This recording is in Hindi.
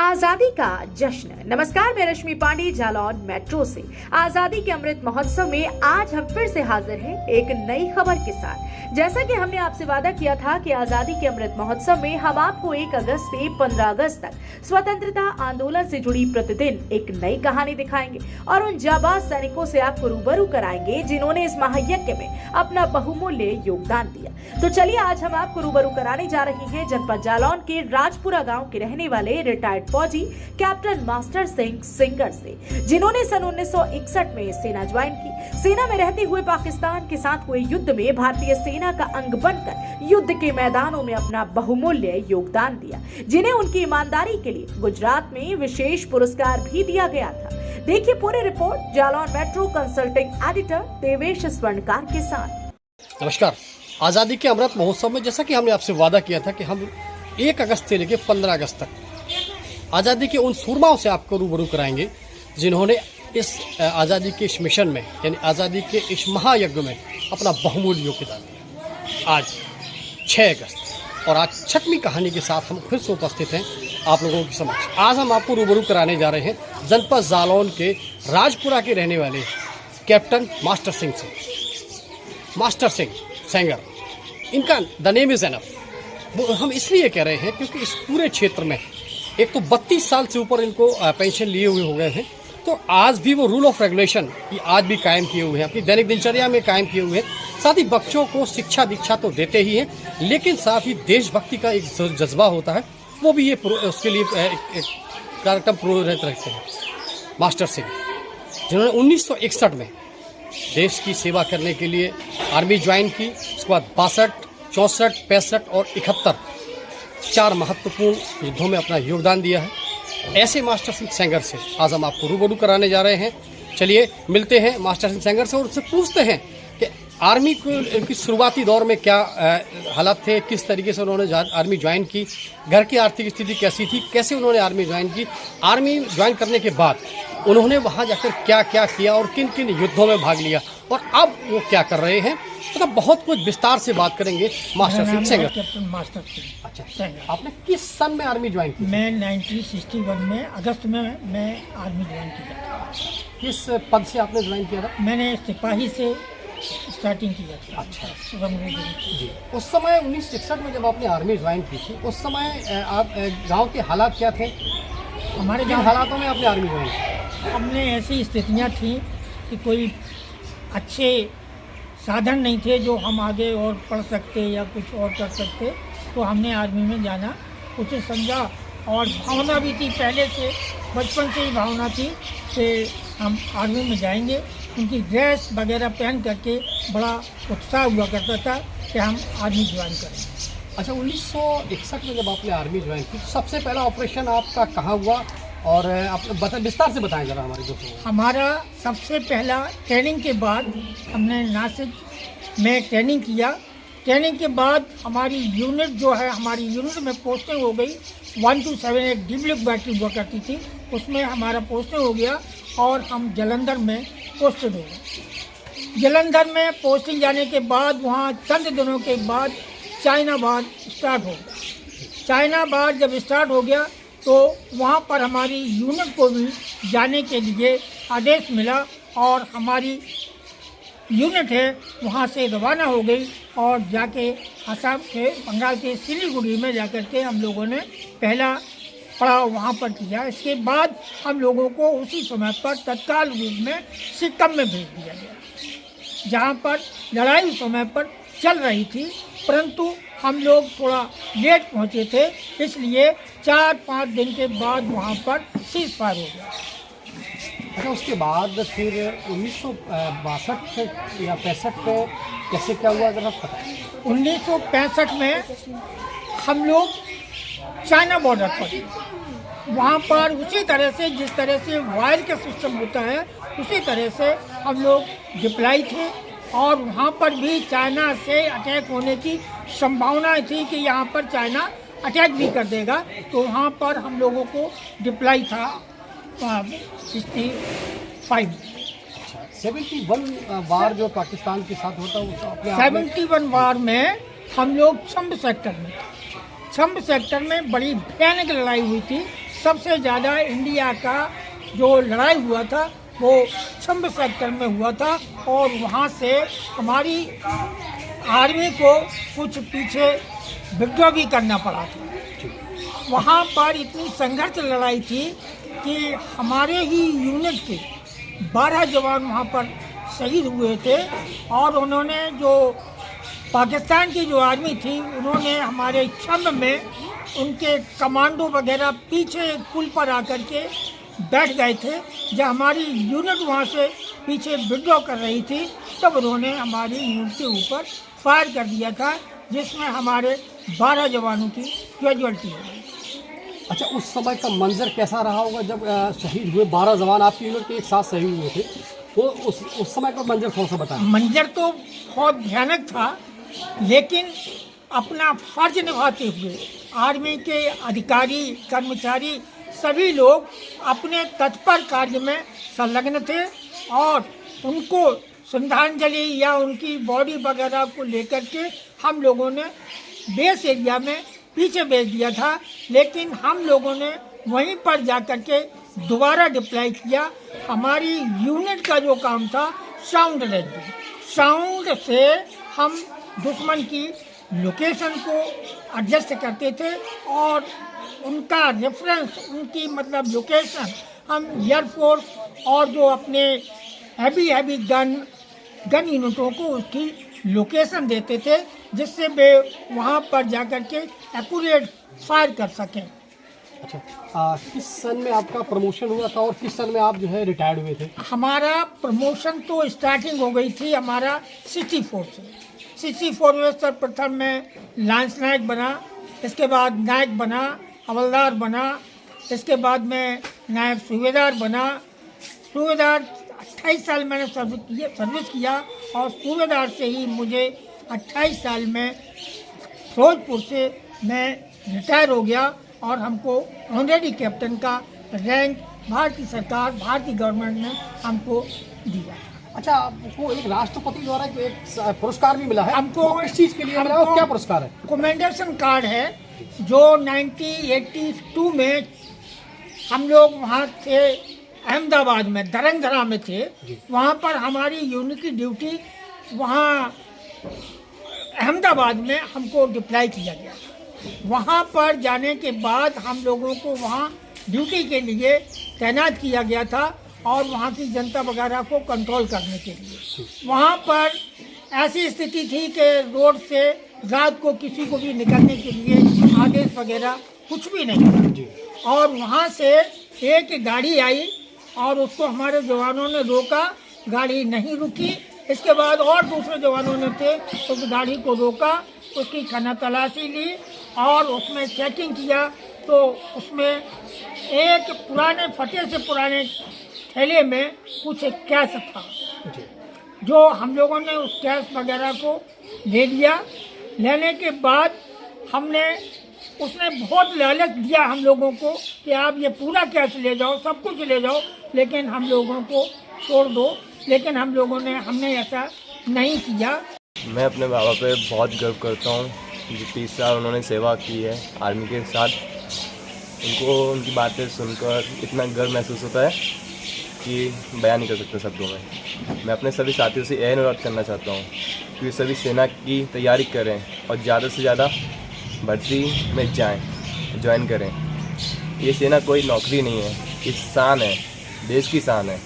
आजादी का जश्न। नमस्कार, मैं रश्मि पांडे जालौन मेट्रो से। आजादी के अमृत महोत्सव में आज हम फिर से हाजिर हैं एक नई खबर के साथ। जैसा कि हमने आपसे वादा किया था कि आजादी के अमृत महोत्सव में हम आपको 1 अगस्त से 15 अगस्त तक स्वतंत्रता आंदोलन से जुड़ी प्रतिदिन एक नई कहानी दिखाएंगे और उन जाबाज सैनिकों से आपको रूबरू कराएंगे जिन्होंने इस महायज्ञ में अपना बहुमूल्य योगदान दिया। तो चलिए, आज हम आपको रूबरू कराने जा रहे हैं जनपद जालौन के राजपुरा गांव के रहने वाले रिटायर्ड फौजी कैप्टन मास्टर सिंह सेंगर से, जिन्होंने सन 1961 में सेना ज्वाइन की। सेना में रहते हुए पाकिस्तान के साथ हुए युद्ध में भारतीय सेना का अंग बनकर युद्ध के मैदानों में अपना बहुमूल्य योगदान दिया, जिन्हें उनकी ईमानदारी के लिए गुजरात में विशेष पुरस्कार भी दिया गया था। देखिए पूरी report Jalaun metro consulting editor Devesh Swarnkar के साथ। नमस्कार। आज़ादी के अमृत महोत्सव में जैसा कि हमने आपसे वादा किया था कि हम 1 अगस्त से लेकर 15 अगस्त तक आज़ादी के उन सूरमाओं से आपको रूबरू कराएंगे जिन्होंने इस आज़ादी के इस मिशन में, यानी आज़ादी के इस महायज्ञ में अपना बहुमूल्य योगदान दिया। आज 6 अगस्त और आज 6वीं कहानी के साथ हम फिर से उपस्थित हैं आप लोगों के समक्ष। आज हम आपको रूबरू कराने जा रहे हैं जनपद जालौन के राजपुरा के रहने वाले कैप्टन मास्टर सिंह से। मास्टर सिंह सेंगर, इनका द नेम इज़ एनफ। वो हम इसलिए कह रहे हैं क्योंकि इस पूरे क्षेत्र में एक तो 32 साल से ऊपर इनको पेंशन लिए हुए हो गए हैं, तो आज भी वो रूल ऑफ रेगुलेशन आज भी कायम किए हुए हैं, अपनी दैनिक दिनचर्या में कायम किए हुए हैं। साथ ही बच्चों को शिक्षा दीक्षा तो देते ही हैं, लेकिन साथ ही देशभक्ति का एक जज्बा होता है, वो भी ये उसके लिए एक कार्यक्रम प्रोत्साहित रखते हैं। मास्टर सिंह, जिन्होंने 1961 में देश की सेवा करने के लिए आर्मी ज्वाइन की, उसके बाद 62, 64, 65 और 71 4 महत्वपूर्ण युद्धों में अपना योगदान दिया है। ऐसे मास्टर सिंह सेंगर से आज हम आपको रूबरू कराने जा रहे हैं। चलिए मिलते हैं मास्टर सिंह सेंगर से और उससे पूछते हैं कि आर्मी को इनकी शुरुआती दौर में क्या हालात थे, किस तरीके से उन्होंने आर्मी ज्वाइन की, घर की आर्थिक स्थिति कैसी थी, कैसे उन्होंने आर्मी ज्वाइन की, आर्मी ज्वाइन करने के बाद उन्होंने वहाँ जाकर क्या क्या किया और किन किन युद्धों में भाग लिया और अब वो क्या कर रहे हैं, मतलब बहुत कुछ विस्तार से बात करेंगे master Singh Sengar. Captain master Singh. अच्छा, आपने किस सन में आर्मी ज्वाइन की? मैं 1961 में अगस्त में मैं आर्मी ज्वाइन किया था। किस पद से आपने ज्वाइन किया था? मैंने सिपाही से स्टार्टिंग किया था। अच्छा जी। उस समय 1961 में जब आपने आर्मी ज्वाइन की थी, उस समय आप गांव के हालात क्या थे? हमारे किन हालातों में आपने आर्मी ज्वाइन की? हमने ऐसी स्थितियाँ थी कि कोई अच्छे साधन नहीं थे जो हम आगे और पढ़ सकते या कुछ और कर सकते, तो हमने आर्मी में जाना उचित समझा और भावना भी थी, पहले से बचपन से ही भावना थी कि हम आर्मी में जाएंगे। उनकी ड्रेस वगैरह पहन करके बड़ा उत्साह हुआ करता था कि हम आर्मी ज्वाइन करें। अच्छा, 1961 में जब आपने आर्मी ज्वाइन की, सबसे पहला ऑपरेशन आपका कहाँ हुआ और आप विस्तार से बताएं जरा हमारे दोस्तों को। हमारा सबसे पहला ट्रेनिंग के बाद हमने नासिक में ट्रेनिंग किया। ट्रेनिंग के बाद हमारी यूनिट जो है, हमारी यूनिट में पोस्टिंग हो गई 1278 एक डिब्लिक बैटरी हुआ करती थी, उसमें हमारा पोस्टिंग हो गया और हम जालंधर में पोस्टेड हो गए। जालंधर में पोस्टिंग जाने के बाद वहाँ चंद दिनों के बाद चाइनाबाद स्टार्ट हो गया। चाइनाबाद जब स्टार्ट हो गया तो वहाँ पर हमारी यूनिट को भी जाने के लिए आदेश मिला और हमारी यूनिट है वहाँ से रवाना हो गई और जाके असम के बंगाल के सिलीगुड़ी में जाकर के हम लोगों ने पहला पड़ाव वहाँ पर किया। इसके बाद हम लोगों को उसी समय पर तत्काल रूप में सिक्किम में भेज दिया गया, जहाँ पर लड़ाई उस समय पर चल रही थी, परंतु हम लोग थोड़ा लेट पहुँचे थे, इसलिए 4-5 दिन के बाद वहाँ पर सीज फायर हो गया। अच्छा, उसके बाद फिर 1962 या 65 में कैसे क्या हुआ अगर आप बताएं? 1965 में हम लोग चाइना बॉर्डर पर, वहाँ पर उसी तरह से जिस तरह से वायर का सिस्टम होता है उसी तरह से हम लोग डिप्लाई थे और वहाँ पर भी चाइना से अटैक होने की संभावना थी कि यहाँ पर चाइना अटैक भी कर देगा, तो वहाँ पर हम लोगों को डिप्लाई था 65। 71 वार जो पाकिस्तान के साथ होता है, 71 वार में हम लोग छम्ब सेक्टर में बड़ी भयानक लड़ाई हुई थी सबसे ज़्यादा इंडिया का जो लड़ाई हुआ था वो छंब सेक्टर में हुआ था और वहाँ से हमारी आर्मी को कुछ पीछे विड्रॉ भी करना पड़ा था। वहाँ पर इतनी संघर्ष लड़ाई थी कि हमारे ही यूनिट के 12 जवान वहाँ पर शहीद हुए थे और उन्होंने जो पाकिस्तान की जो आर्मी थी उन्होंने हमारे छंब में उनके कमांडो वगैरह पीछे पुल पर आकर के बैठ गए थे। जब हमारी यूनिट वहाँ से पीछे विड्रॉ कर रही थी तब उन्होंने हमारी यूनिट के ऊपर फायर कर दिया था, जिसमें हमारे 12 जवानों की कैजुअल्टी हुई। अच्छा, उस समय का मंजर कैसा रहा होगा जब शहीद हुए 12 जवान आपकी यूनिट के एक साथ शहीद हुए थे, तो उस समय का मंजर थोड़ा सा बताएं। मंजर तो बहुत भयानक था, लेकिन अपना फर्ज निभाते हुए आर्मी के अधिकारी कर्मचारी सभी लोग अपने तत्पर कार्य में संलग्न थे और उनको श्रद्धांजलि या उनकी बॉडी वगैरह को लेकर के हम लोगों ने बेस एरिया में पीछे भेज दिया था, लेकिन हम लोगों ने वहीं पर जाकर के दोबारा डिप्लॉय किया। हमारी यूनिट का जो काम था साउंड रेंजिंग, साउंड से हम दुश्मन की लोकेशन को एडजस्ट करते थे और उनका रेफरेंस, उनकी मतलब लोकेशन हम एयरफोर्स और जो अपने हैवी गन यूनिटों को उसकी लोकेशन देते थे, जिससे वे वहाँ पर जाकर के एक्यूरेट फायर कर सकें। अच्छा, किस सन में आपका प्रमोशन हुआ था और किस सन में आप जो है रिटायर्ड हुए थे? हमारा प्रमोशन तो स्टार्टिंग हो गई थी हमारा 64 से। 64 में सर्वप्रथम मैं लांस नायक बना, इसके बाद नायक बना, हवलदार बना, इसके बाद मैं नायब सूबेदार बना। सूबेदार 28 साल मैंने सर्विस किया और सूबेदार से ही मुझे 28 साल में फिरोजपुर से मैं रिटायर हो गया और हमको ऑनरेरी कैप्टन का रैंक भारतीय सरकार, भारतीय गवर्नमेंट ने हमको दिया। अच्छा, आपको एक राष्ट्रपति द्वारा एक पुरस्कार भी मिला है, हमको किस चीज़ के लिए मिला है और क्या पुरस्कार है? कमेंडेशन कार्ड है जो 1982 में हम लोग वहाँ थे अहमदाबाद में, दरंगधरा में थे। वहाँ पर हमारी यूनिट की ड्यूटी वहाँ अहमदाबाद में हमको डिप्लॉय किया गया। वहाँ पर जाने के बाद हम लोगों को वहाँ ड्यूटी के लिए तैनात किया गया था और वहाँ की जनता वगैरह को कंट्रोल करने के लिए। वहाँ पर ऐसी स्थिति थी कि रोड से रात को किसी को भी निकलने के लिए आदेश वगैरह कुछ भी नहीं था और वहाँ से एक गाड़ी आई और उसको हमारे जवानों ने रोका, गाड़ी नहीं रुकी। इसके बाद और दूसरे जवानों ने थे उस गाड़ी को रोका, उसकी खाना तलाशी ली और उसमें चेकिंग किया तो उसमें एक पुराने फटे से पुराने थैले में कुछ कैश था, जो हम लोगों ने उस कैश वगैरह को ले लिया। लेने के बाद उसने बहुत लालच दिया हम लोगों को कि आप ये पूरा कैश ले जाओ, सब कुछ ले जाओ, लेकिन हम लोगों को छोड़ दो। लेकिन हमने ऐसा नहीं किया। मैं अपने बाबा पे बहुत गर्व करता हूँ। जो 30 साल उन्होंने सेवा की है आर्मी के साथ, उनकी बातें सुनकर इतना गर्व महसूस होता है कि बयान नहीं कर सकता शब्दों में। मैं अपने सभी साथियों से यह अनुरोध करना चाहता हूँ कि वे सभी सेना की तैयारी करें और ज़्यादा से ज़्यादा भर्ती में ज्वाइन करें। ये सेना कोई नौकरी नहीं है, ये शान है, देश की शान है।